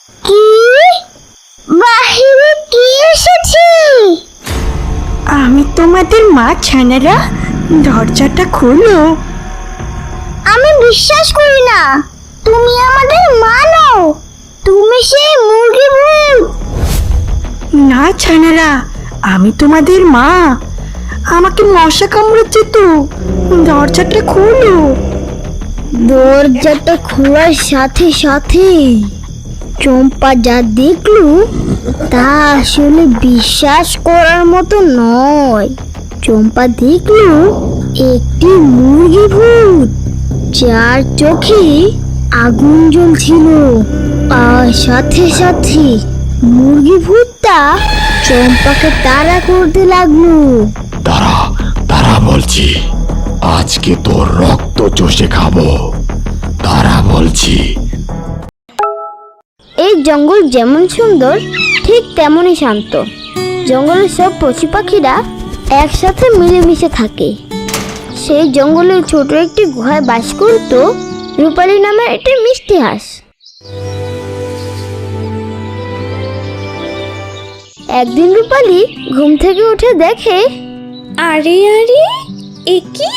কি? বাহিরে কে এসেছে? আমি তোমাদের মা ছানারা, দরজাটা খোলো। আমি বিশ্বাস করি না, তুমি আমাদের মা নও, তুমি সেই মুরগি ভূত। না ছানারা, আমি তোমাদের মা। আমাকে মশা কামড়াচ্ছে তো, দরজাটা খোলো। দরজাটা খোলার সাথে সাথে চম্পা যা দেখলো তা আসলে বিশ্বাস করার মতো নয়। চম্পা দেখলো একটি মুরগি ভূত, যার চোখে আগুন জ্বলছিল। আর সাথে সাথে মুরগি ভূতটা চম্পাকে তাড়া করতে লাগলো। তারা তারা বলছি, আজকে তোর রক্ত চষে খাবো। তারা বলছি। এই জঙ্গল যেমন সুন্দর ঠিক তেমনই শান্ত। জঙ্গলের সব পশু পাখিরা একসাথে মিলেমিশে থাকে। সেই জঙ্গলের ছোট একটি গুহায় বাস করত রূপালী নামের একটি মিষ্টি হাঁস। একদিন রূপালী ঘুম থেকে উঠে দেখে, আরে আরে, এ কি?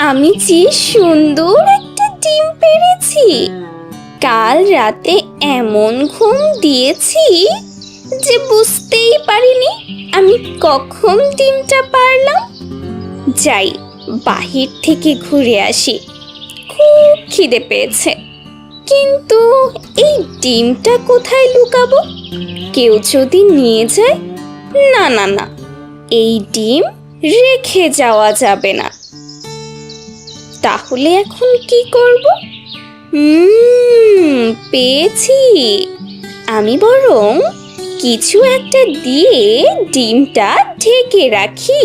আমি যে সুন্দর একটা ডিম পেড়েছি। কাল রাতে এমন ঘুম দিয়েছি যে বুঝতেই পারিনি আমি কখন ডিমটা পারলাম। যাই, বাহির থেকে ঘুরে আসি, খুব খিদে পেয়েছে। কিন্তু এই ডিমটা কোথায় লুকাবো? কেউ যদি নিয়ে যায়? না না না, এই ডিম রেখে যাওয়া যাবে না। তাহলে এখন কি করব? পেয়েছি। আমি বরং কিছু একটা দিয়ে ডিমটা ঢেকে রাখি,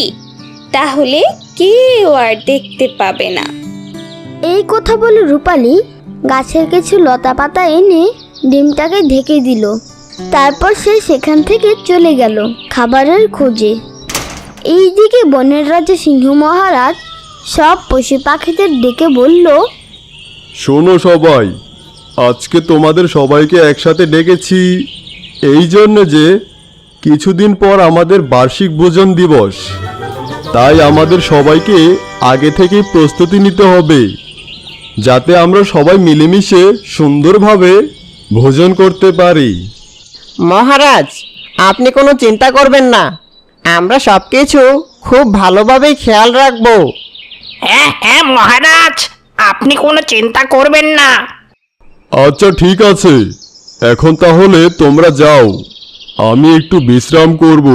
তাহলে কেউ আর দেখতে পাবে না। এই কথা বলে রূপালী গাছের কিছু লতা পাতা এনে ডিমটাকে ঢেকে দিল। তারপর সে সেখান থেকে চলে গেল খাবারের খোঁজে। এইদিকে বনের রাজা সিংহ মহারাজ সব পশু পাখিদের ডেকে বলল, শোনো সবাই, আজকে তোমাদের সবাইকে একসাথে ডেকেছি এই জন্য যে কিছুদিন পর আমাদের বার্ষিক ভোজন দিবস। তাই আমাদের সবাইকে আগে থেকেই প্রস্তুতি নিতে হবে, যাতে আমরা সবাই মিলেমিশে সুন্দরভাবে ভোজন করতে পারি। মহারাজ, আপনি কোনো চিন্তা করবেন না, আমরা সবকিছু খুব ভালোভাবেই খেয়াল রাখবো। হ্যাঁ হ্যাঁ মহারাজ, আপনি কোনো চিন্তা করবেন না। আচ্ছা ঠিক আছে, এখন তাহলে তোমরা যাও, আমি একটু বিশ্রাম করব।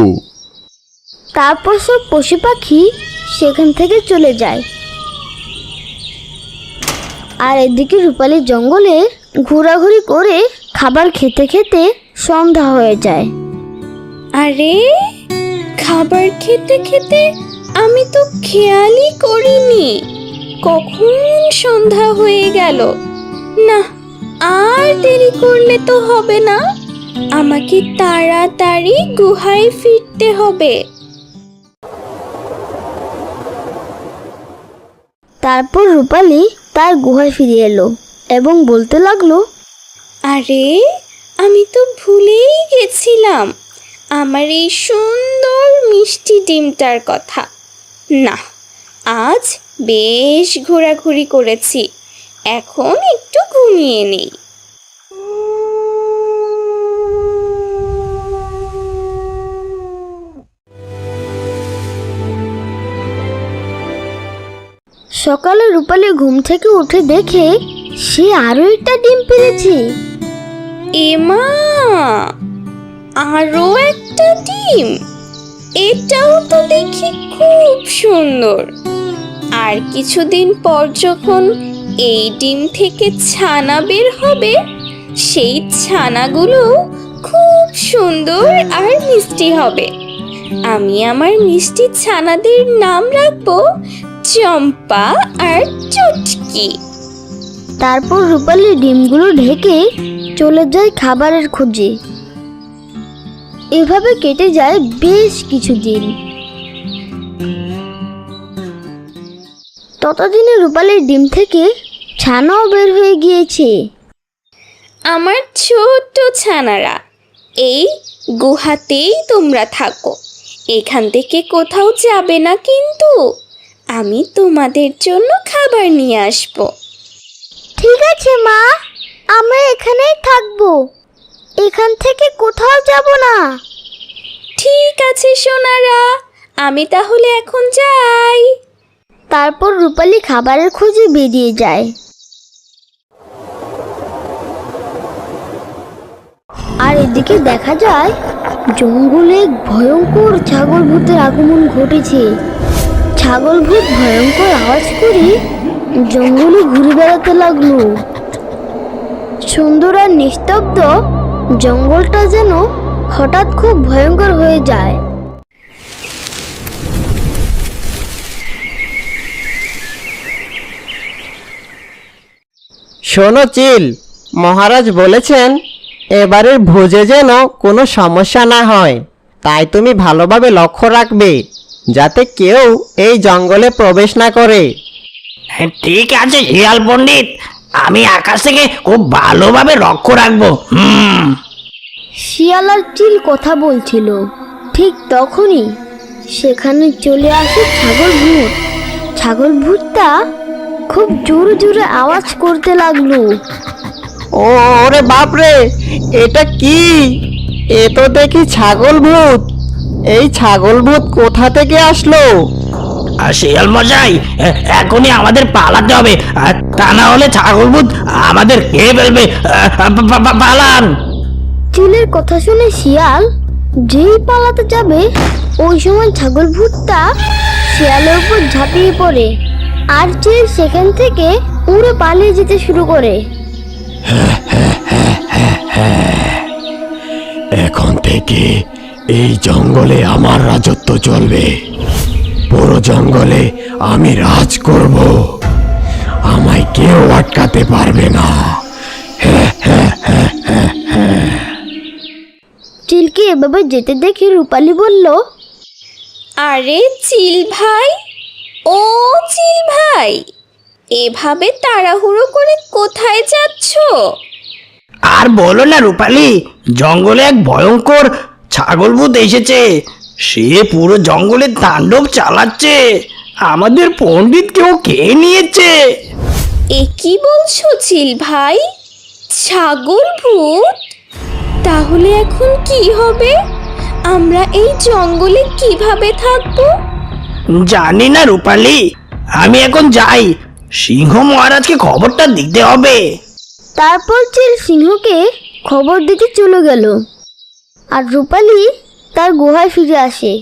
তারপর সব পশু পাখি সেখান থেকে চলে যায়। আর এদিকে রূপালী জঙ্গলে ঘোরাঘুরি করে খাবার খেতে খেতে সন্ধ্যা হয়ে যায়। আরে, খাবার খেতে খেতে আমি তো খেয়ালই করিনি কখন সন্ধ্যা হয়ে গেল। না, আর দেরি করলে তো হবে না, আমাকে তাড়াতাড়ি গুহায় ফিরতে হবে। তারপর রূপালী তার গুহায় ফিরে এলো এবং বলতে লাগলো, আরে, আমি তো ভুলেই গেছিলাম আমার এই সুন্দর মিষ্টি ডিমটার কথা। না, আজ বেশ ঘোরাঘুরি করেছি, এখন একটু ঘুমিয়ে নেই। সকালে রূপালী ঘুম থেকে উঠে দেখে সে আরো একটা ডিম পেরেছে। এমা, আরো একটা ডিম! এটাও তো দেখি খুব সুন্দর। আর কিছুদিন পর যখন এই ডিম থেকে ছানা বের হবে, সেই ছানাগুলো খুব সুন্দর আর মিষ্টি হবে। আমি আমার মিষ্টি ছানাদের নাম রাখবো চম্পা আর চুটকি। তারপর রূপালী ডিমগুলো ঢেকে চলে যায় খাবারের খোঁজে। এভাবে কেটে যায় বেশ কিছুদিন। ততদিনে রূপালীর ডিম থেকে ছানাও বের হয়ে গিয়েছে। আমার ছোট্ট ছানারা, এই গুহাতেই তোমরা থাকো। এখান থেকে কোথাও যাবে না কিন্তু। আমি তোমাদের জন্য খাবার নিয়ে আসবো। ঠিক আছে মা, আমরা এখানেই থাকবো, এখান থেকে কোথাও যাব না। ঠিক আছে সোনারা, আমি তাহলে এখন যাই। তারপর রূপালী খাবারের খোঁজে বেরিয়ে যায়। আর এদিকে দেখা যায় জঙ্গলে ভয়ঙ্কর ছাগল ভূতের আগমন ঘটেছে। ছাগল ভূত ভয়ঙ্কর আওয়াজ করে জঙ্গলে ঘুরে বেড়াতে লাগলো। সুন্দর আর নিস্তব্ধ জঙ্গলটা যেন হঠাৎ খুব ভয়ঙ্কর হয়ে যায়। শোনো চিল, মহারাজ বলেছেন এবারের ভোজে যেন কোনো সমস্যা না হয়, তাই তুমি ভালোভাবে লক্ষ্য রাখবে যাতে কেউ এই জঙ্গলে প্রবেশ না করে। ঠিক আছে শিয়াল পণ্ডিত, আমি আকাশ থেকে খুব ভালোভাবে লক্ষ্য রাখবো। শিয়াল আর চিল কথা বলছিল, ঠিক তখনই সেখানে চলে আসে ছাগল ভূত। ছাগল ভূতটা খুব জোরে জোরে আওয়াজ করতে লাগলো। ওরে বাপরে, এটা কি? এ তো দেখি ছাগল ভূত। এই ছাগল ভূত কোথা থেকে আসলো? আর শিয়াল মশাই, এখনই আমাদের পালাতে হবে, তা না হলে ছাগলভূত আমাদের খেয়ে ফেলবে। পালান। চিলের কথা শুনে শিয়াল যেই পালাতে যাবে, ওই সময় ছাগল ভূতটা শিয়ালের উপর ঝাঁপিয়ে পড়ে আর চিল সেখান থেকে উড়ে পালিয়ে যেতে শুরু করে। এখন থেকে এই জঙ্গলে আমার রাজত্ব চলবে। পুরো জঙ্গলে আমি রাজ করব, আমায় কেউ আটকাতে পারবে না। চিলকে এভাবে যেতে দেখে রূপালী বলল, আরে চিল ভাই, ও চিল ভাই, এভাবে তাড়াহুড়ো করে কোথায় যাচ্ছো? আর বলো না রূপালী, জঙ্গলে এক ভয়ঙ্কর ছাগলভূত এসেছে। সে পুরো জঙ্গলে তাণ্ডব চালাচ্ছে, আমাদের পণ্ডিতকেও খেয়ে নিয়েছে। এ কি বলছো চিল ভাই? ছাগল ভূত? তাহলে এখন কি হবে? আমরা এই জঙ্গলে কিভাবে থাকবো? জানি না রূপালী, আমি এখন যাই, সিংহ মহারাজকে খবরটা দিতে হবে। তারপর চিল সিংহকে খবর দিতে চলে গেল। আর রূপালী তার গুহায় ফিরে আসে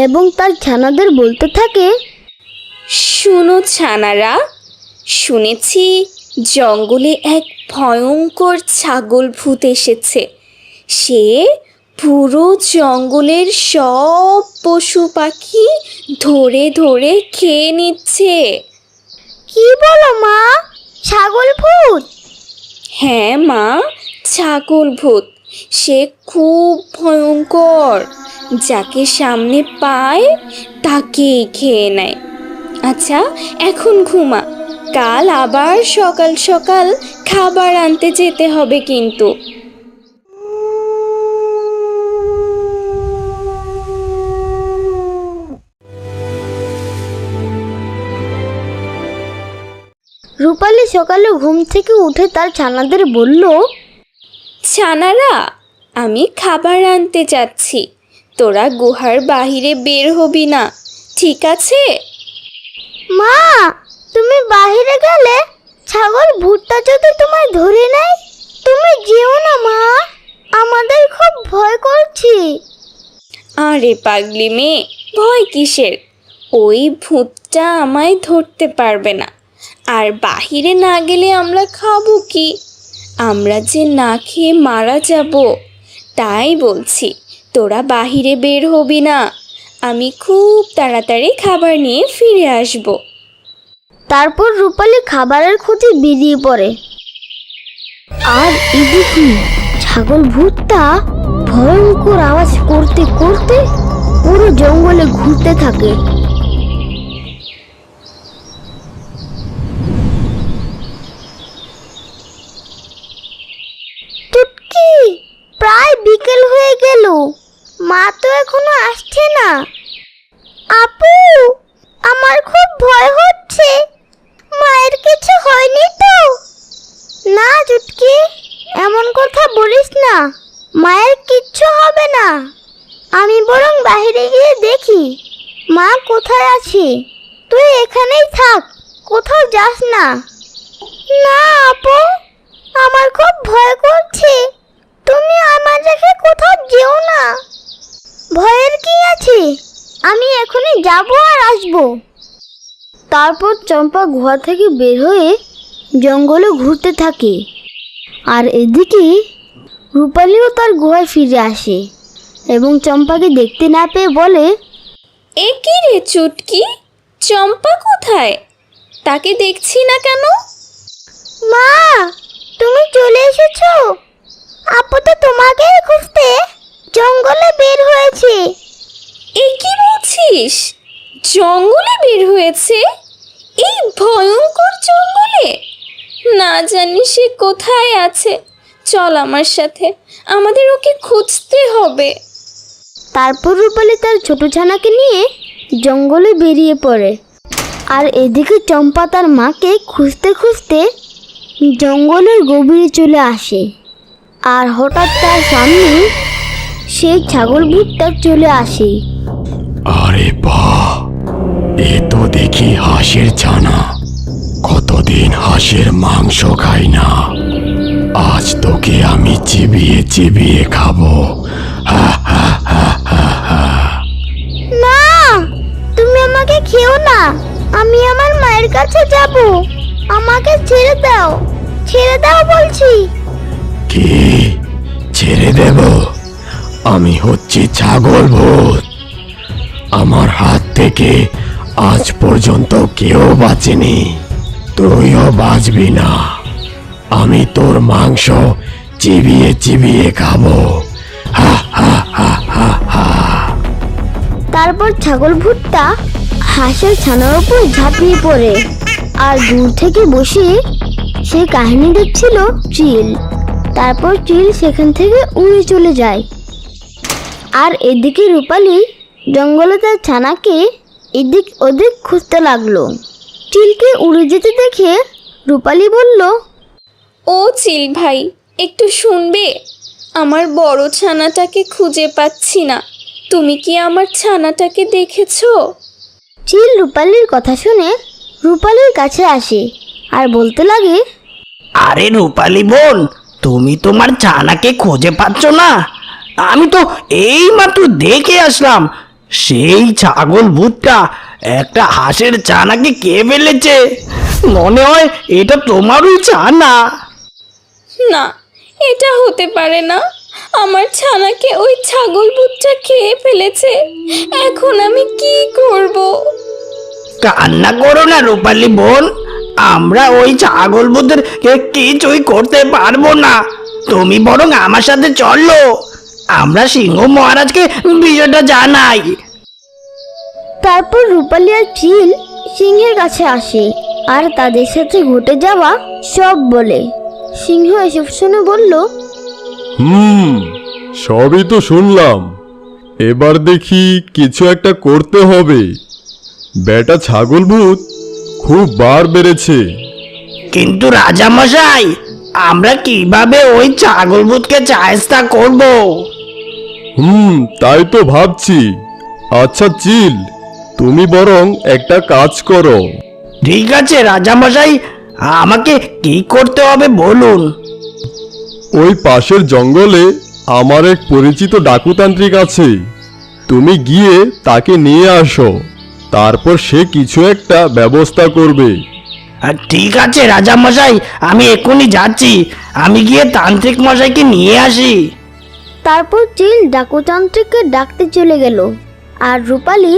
এবং তার ছানাদের বলতে থাকে, শুনো ছানারা, শুনেছি জঙ্গলে এক ভয়ঙ্কর ছাগল ভূত এসেছে। সে পুরো জঙ্গলের সব পশু পাখি ধরে ধরে খেয়ে নিচ্ছে। কি বলো মা, ছাগল ভূত? হ্যাঁ মা, ছাগল ভূত। সে খুব ভয়ঙ্কর, যাকে সামনে পায় তাকেই খেয়ে নেয়। আচ্ছা এখন ঘুমা, কাল আবার সকাল সকাল খাবার আনতে যেতে হবে কিন্তু। রূপালী সকালে ঘুম থেকে উঠে তার ছানাদের বলল, ছানারা, আমি খাবার আনতে যাচ্ছি, তোরা গুহার বাহিরে বের হবি না, ঠিক আছে? মা, তুমি বাহিরে গেলে ছাগল ভূতটা যদি তোমায় ধরে নেয়? তুমি যেও না মা, আমাদের খুব ভয় করছে। আরে পাগলি মেয়ে, ভয় কিসের? ওই ভূতটা আমায় ধরতে পারবে না। আর বাহিরে না গেলে আমরা খাবো কি? আমরা যে না খেয়ে মারা যাব। তাই বলছি, তোরা বাহিরে বের হবি না, আমি খুব তাড়াতাড়ি খাবার নিয়ে ফিরে আসব। তারপর রূপালী খাবারের খোঁজে বেরিয়ে পড়ে। আর এদিকে ছাগল ভূতটা ভয়ঙ্কর আওয়াজ করতে করতে পুরো জঙ্গলে ঘুরতে থাকে। প্রায় বিকেল হয়ে গেল, মা তো এখনো আসছে না। আপু, আমার খুব ভয় হচ্ছে, মায়ের কিছু হয়নি তো? না চুটকি, এমন কথা বলিস না, মায়ের কিচ্ছু হবে না। আমি বরং বাইরে গিয়ে দেখি মা কোথায় আছে। তুই এখানেই থাক, কোথাও যাস না। না আপু, আমার খুব ভয় করছে, তুমি আমার রেখে কোথাও যেও না। ভয়ের কি আছে, আমি এখনই যাব আর আসবো। তারপর চম্পা গুহা থেকে বের হয়ে জঙ্গলে ঘুরতে থাকে, আর এদিকে রূপালীও তার গুহায় ফিরে আসে এবং চম্পাকে দেখতে না পেয়ে বলে, এ কি রে চুটকি, চম্পা কোথায়? তাকে দেখছি না কেন? মা, তুমি চলে এসেছো? আপু তো তোমাকে খুঁজতে জঙ্গলে বের হয়েছে। এ কি বলছিস? জঙ্গলে বের হয়েছে? এই ভয়ঙ্কর জঙ্গলে? না জানি সে কোথায় আছে। চল আমার সাথে, আমাদের ওকে খুঁজতে হবে। তারপর রূপালী তার ছোট ছানাকে নিয়ে জঙ্গলে বেরিয়ে পড়ে, আর এদিকে চম্পা তার মাকে খুঁজতে খুঁজতে জঙ্গলের গভীরে চলে আসে। আর হঠাৎ তার সামনে সেই ছাগল ভূতটা চলে আসে। আরে বাহ, এ তো দেখি হাঁসের ছানা। কতদিন হাঁসের মাংস খাই না, আজ তোকে আমি চিবিয়ে চিবিয়ে খাবো। হা হা হা হা হা। না, তুমি আমাকে খেও না, আমি আমার মায়ের কাছে যাব। আমাকে ছেড়ে দাও, ছেড়ে দাও বলছি। কি ছেড়ে দেব? আমি হচ্ছি ছাগল ভূত। আমার হাত থেকে আজ পর্যন্ত কেউ বাঁচেনি, তুইও বাঁচবি না। আমি তোর মাংস চিবিয়ে চিবিয়ে খাবো। হা হা হা হা হা। তারপর ছাগল ভূতটা হাঁসের ছানার উপর ঝাঁপিয়ে পড়ে, আর দূর থেকে বসে সে কাহিনী দেখছিল চিল। তারপর চিল সেখান থেকে উড়ে চলে যায়। আর এদিকে রূপালী জঙ্গলে তার ছানাকে এদিক ওদিক খুঁজতে লাগলো। চিলকে উড়ে যেতে দেখে রূপালী বলল, ও চিল ভাই, একটু শুনবে? আমার বড় ছানাটাকে খুঁজে পাচ্ছি না। তুমি কি আমার ছানাটাকে দেখেছো? চিল রূপালীর কথা শুনে রূপালীর কাছে আসে আর বলতে লাগে, আরে রূপালী বোন, তুমি তোমার ছানাকে খুঁজে পাচ্ছ না? আমি তো এইমাত্র দেখে আসলাম, সেই ছাগল ভূতটা একটা হাঁসের ছানাকে কে ফেলেছে। মনে হয় এটা তোমারই ছানা। না, এটা হতে পারে না। আমার ছানাকে ওই ছাগল ভূতটা খেয়ে ফেলেছে। এখন আমি কি করব? কান্না করো না রূপালী বোন, আমরা ওই ছাগল ভূতের কিছুই করতে পারবো না। তুমি বরং আমার সাথে চলো, আমরা সিংহ মহারাজকে বিষয়টা জানাই। তারপর রূপালী আর চিল সিংহের কাছে আসে আর তাদের সাথে ঘটে যাওয়া সব বলে। সিংহ এসব শুনে বলল, সবই তো শুনলাম, এবার দেখি কিছু একটা করতে হবে। বেটা ছাগল ভূত খুব বার বেড়েছে। কিন্তু রাজামশাই, আমরা কিভাবে ওই ছাগল ভূতকে চায়স্তা করব? তাই তো ভাবছি। আচ্ছা চিল, তুমি বরং একটা কাজ করো। ঠিক আছে রাজামশাই, আমাকে কি করতে হবে বলুন। ওই পাশের জঙ্গলে আমার এক পরিচিত ডাকুতান্ত্রিক আছে, তুমি গিয়ে তাকে নিয়ে আসো, তারপর সে কিছু একটা ব্যবস্থা করবে। ঠিক আছে রাজামশাই, আমি এক্ষুনি যাচ্ছি। আমি গিয়ে তান্ত্রিক মশাইকে নিয়ে আসি। তারপর চিল ডাকুতান্ত্রিককে ডাকতে চলে গেল, আর রূপালী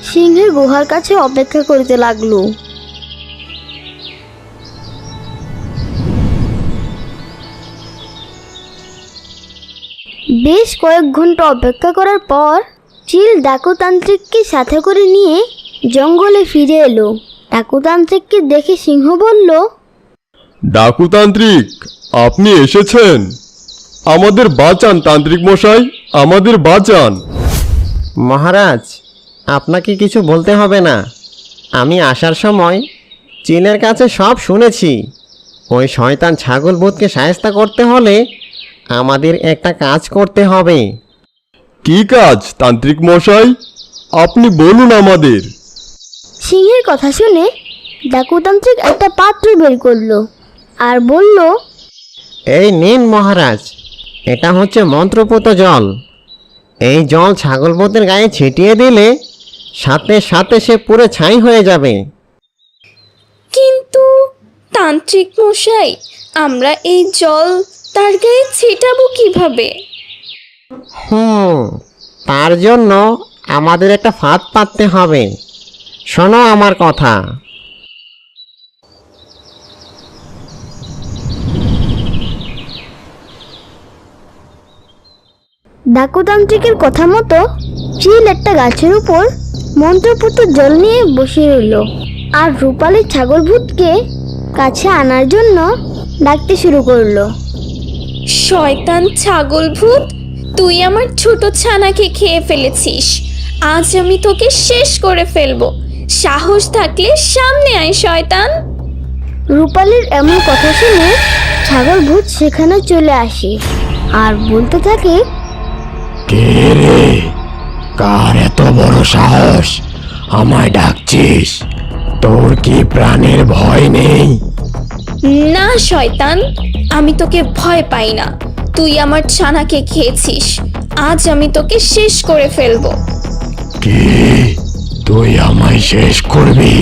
সিংহের গুহার কাছে অপেক্ষা করতে লাগলো। বেশ কয়েক ঘন্টা অপেক্ষা করার পর চিল ডাকুতান্ত্রিককে সাথে করে নিয়ে জঙ্গলে ফিরে এলো। ডাকুতান্ত্রিককে দেখে সিংহ বলল, ডাকুতান্ত্রিক, আপনি এসেছেন? আমাদের বাঁচান তান্ত্রিক মশাই, আমাদের বাঁচান। মহারাজ, আপনাকে কিছু বলতে হবে না। আমি আসার সময় চিলের কাছে সব শুনেছি। ওই শয়তান ছাগল ভূতকে সায়স্তা করতে হলে আমাদের একটা কাজ করতে হবে। কি কাজ তান্ত্রিক মশাই, আপনি বলুন আমাদের। সিংহের কথা শুনে ডাকুতান্ত্রিক একটা পাত্র বের করলো আর বলল, এই নিন মহারাজ, এটা হচ্ছে মন্ত্রপুত জল। এই জল ছাগল ভূতের গায়ে ছিটিয়ে দিলে সাথে সাথে সে পুরো ছাই হয়ে যাবে। কিন্তু তান্ত্রিক মশাই, আমরা এই জল তার গায়ে ছিটাবো কিভাবে? তার জন্য আমাদের একটা ফাঁদ পাততে হবে। শোনো আমার কথা। ডাকুতান্ত্রিকের কথা মতো চিল একটা গাছের উপর মন্ত্রপুত জল নিয়ে বসে রইল আর রূপালী ছাগল ভূতকে কাছে আনার জন্য ডাকতে শুরু করলো। শয়তান ছাগল ভূত, তুই আমার ছোট ছানাকে খেয়ে ফেলেছিস। আজ আমি তোকে শেষ করে ফেলবো। সাহস থাকলে সামনে আয় শয়তান। রূপালীর এমন কথা শুনে ছাগল ভূত সেখানে চলে আসে আর বলতে থাকে, কে রে? কার এত বড় সাহস আমায় ডাকছিস? তোর কি প্রাণের ভয় নেই? না শয়তান, আমি তোকে ভয় পাই না। তুই আমার ছানাকে খেয়েছিস, আজ আমি তোকে শেষ করে ফেলবো। কি, তুই আমায় শেষ করবি?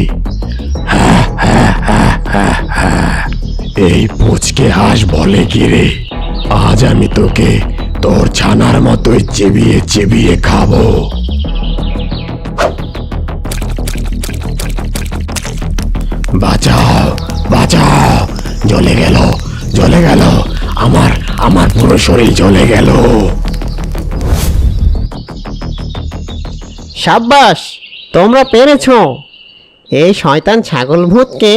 এই পুচকে হাঁস বলে কি রে? আজ আমি তোকে তোর ছানার মতোই চেবিয়ে চেবিয়ে খাবো। বাঁচাও, বাঁচাও! জ্বলে গেল, জ্বলে গেল, আমার আমার পুরো শরীর জ্বলে গেল। সাব্বাস, তোমরা পেরেছো। এই শয়তান ছাগল ভূতকে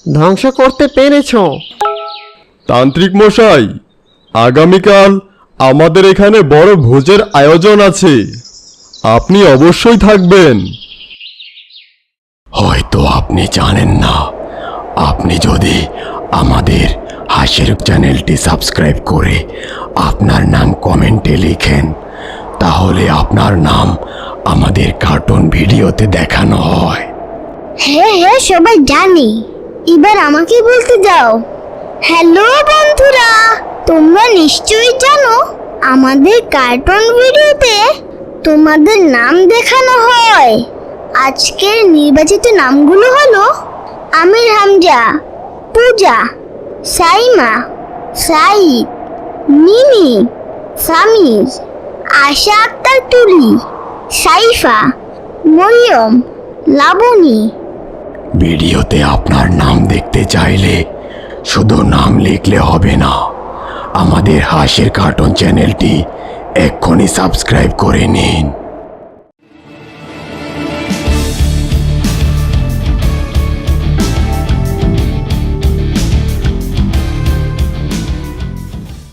ধ্বংস করতে পেরেছো। তান্ত্রিক মশাই, আগামীকাল আমাদের এখানে বড় ভোজের আয়োজন আছে, আপনি অবশ্যই থাকবেন। হয়তো আপনি জানেন না, আপনি যদি আমাদের হাসির চ্যানেলটি সাবস্ক্রাইব করে আপনার নাম কমেন্টে লিখেন, তাহলে আপনার নাম আমাদের কার্টুন ভিডিওতে দেখানো হয়। হ্যাঁ হ্যাঁ সবাই জানি, এবার আমাকে বলতে যাও। হ্যালো বন্ধুরা, তোমরা নিশ্চয়ই জানো আমাদের কার্টুন ভিডিওতে তোমাদের নাম দেখানো হয়। আজকের নির্বাচিত নামগুলো হলো আমির হামজা, পূজা, সাইমা, সাইদ, মিমি, সামির, আশা আক্তার তুলি, সাইফা, মরিয়ম, লাবণী। ভিডিওতে আপনার নাম দেখতে চাইলে শুধু নাম লিখলে হবে না, আমাদের হাসির কার্টুন চ্যানেলটি এক্ষুনি সাবস্ক্রাইব করে নিন।